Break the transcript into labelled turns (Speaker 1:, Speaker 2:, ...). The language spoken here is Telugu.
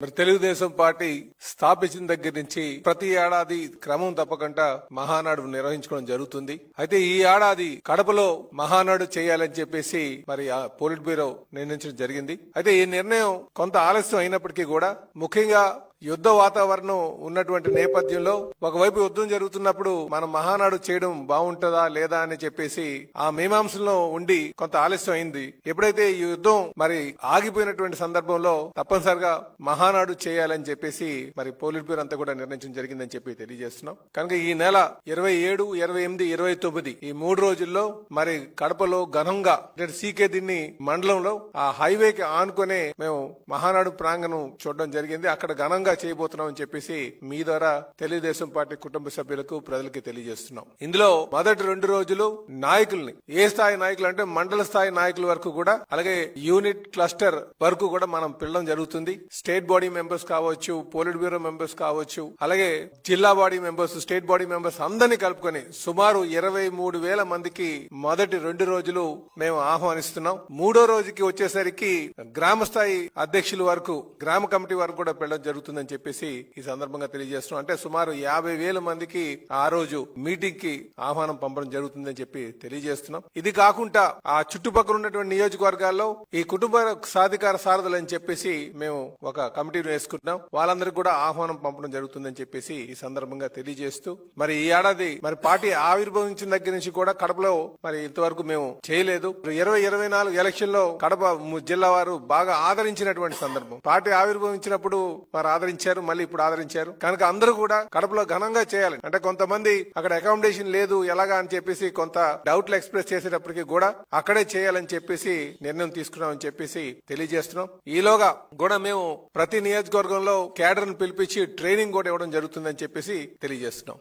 Speaker 1: మరి తెలుగుదేశం పార్టీ స్థాపించిన దగ్గర నుంచి ప్రతి ఏడాది క్రమం తప్పకుండా మహానాడు నిర్వహించుకోవడం జరుగుతుంది. అయితే ఈ ఏడాది కడపలో మహానాడు చేయాలని చెప్పేసి మరి ఆ పోలిట్ బ్యూరో నిర్ణయించడం జరిగింది. అయితే ఈ నిర్ణయం కొంత ఆలస్యం అయినప్పటికీ కూడా ముఖ్యంగా యుద్ధ వాతావరణం ఉన్నటువంటి నేపథ్యంలో ఒకవైపు యుద్ధం జరుగుతున్నప్పుడు మనం మహానాడు చేయడం బాగుంటుందా లేదా అని చెప్పేసి ఆ మీమాంసలో ఉండి కొంత ఆలస్యం అయింది. ఎప్పుడైతే ఈ యుద్ధం మరి ఆగిపోయినటువంటి సందర్భంలో తప్పనిసరిగా మహానాడు చేయాలని చెప్పేసి మరి పోలిట్ బ్యూరో అంతా కూడా నిర్ణయించడం జరిగిందని చెప్పి తెలియజేస్తున్నాం. కనుక ఈ నెల 27, 28, 29 ఈ 3 రోజుల్లో మరి కడపలో ఘనంగా సీకే దిన్ని మండలంలో ఆ హైవేకి ఆనుకునే మేము మహానాడు ప్రాంగణం చూడడం జరిగింది. అక్కడ ఘనంగా చేయబోతున్నామని చెప్పేసి మీ ద్వారా తెలుగుదేశం పార్టీ కుటుంబ సభ్యులకు ప్రజలకి తెలియజేస్తున్నాం. ఇందులో మొదటి 2 రోజులు నాయకుల్ని ఏ స్థాయి నాయకులు అంటే మండల స్థాయి నాయకుల వరకు కూడా అలాగే యూనిట్ క్లస్టర్ వరకు కూడా మనం పిలవడం జరుగుతుంది. స్టేట్ బాడీ మెంబర్స్ కావచ్చు, పోలిట్ బ్యూరో మెంబర్స్ కావచ్చు, అలాగే జిల్లా body members, state body members అందరినీ కలుపుకొని సుమారు 23,000 మందికి మొదటి 2 రోజులు మేము ఆహ్వానిస్తున్నాం. 3వ రోజుకి వచ్చేసరికి గ్రామ స్థాయి అధ్యక్షుల వరకు, గ్రామ కమిటీ వరకు కూడా పిలవడం జరుగుతుంది అని చెప్పేసి ఈ సందర్భంగా తెలియజేస్తున్నాం. అంటే సుమారు 50,000 మందికి ఆ రోజు మీటింగ్ కి ఆహ్వానం పంపడం జరుగుతుందని చెప్పి తెలియజేస్తున్నాం. ఇది కాకుండా ఆ చుట్టుపక్కల ఉన్నటువంటి నియోజకవర్గాల్లో ఈ కుటుంబ సాధికార సారథులు అని చెప్పేసి మేము ఒక కమిటీని వేసుకుంటున్నాం. వాళ్ళందరికీ కూడా ఆహ్వానం పంపడం జరుగుతుందని చెప్పేసి ఈ సందర్భంగా తెలియజేస్తూ మరి ఈ ఏడాది మరి పార్టీ ఆవిర్భవించిన దగ్గర నుంచి కూడా కడపలో మరి ఇంతవరకు మేము చేయలేదు. 2024 ఎలక్షన్ లో కడప జిల్లా వారు బాగా ఆదరించినటువంటి సందర్భం. పార్టీ ఆవిర్భవించినప్పుడు మరి ఆదరించారు, మళ్ళీ ఇప్పుడు ఆదరించారు. కనుక అందరూ కూడా కడపలో ఘనంగా చేయాలి. అంటే కొంతమంది అక్కడ అకామిడేషన్ లేదు ఎలాగా అని చెప్పేసి కొంత డౌట్లు ఎక్స్ప్రెస్ చేసేటప్పటికి కూడా అక్కడే చేయాలని చెప్పేసి నిర్ణయం తీసుకున్నామని చెప్పేసి తెలియజేస్తున్నాం. ఈలోగా కూడా మేము ప్రతి నియోజకవర్గంలో క్యాడర్ను పిలిపించి ట్రైనింగ్ కూడా ఇవ్వడం జరుగుతుందని చెప్పేసి తెలియజేస్తున్నాం.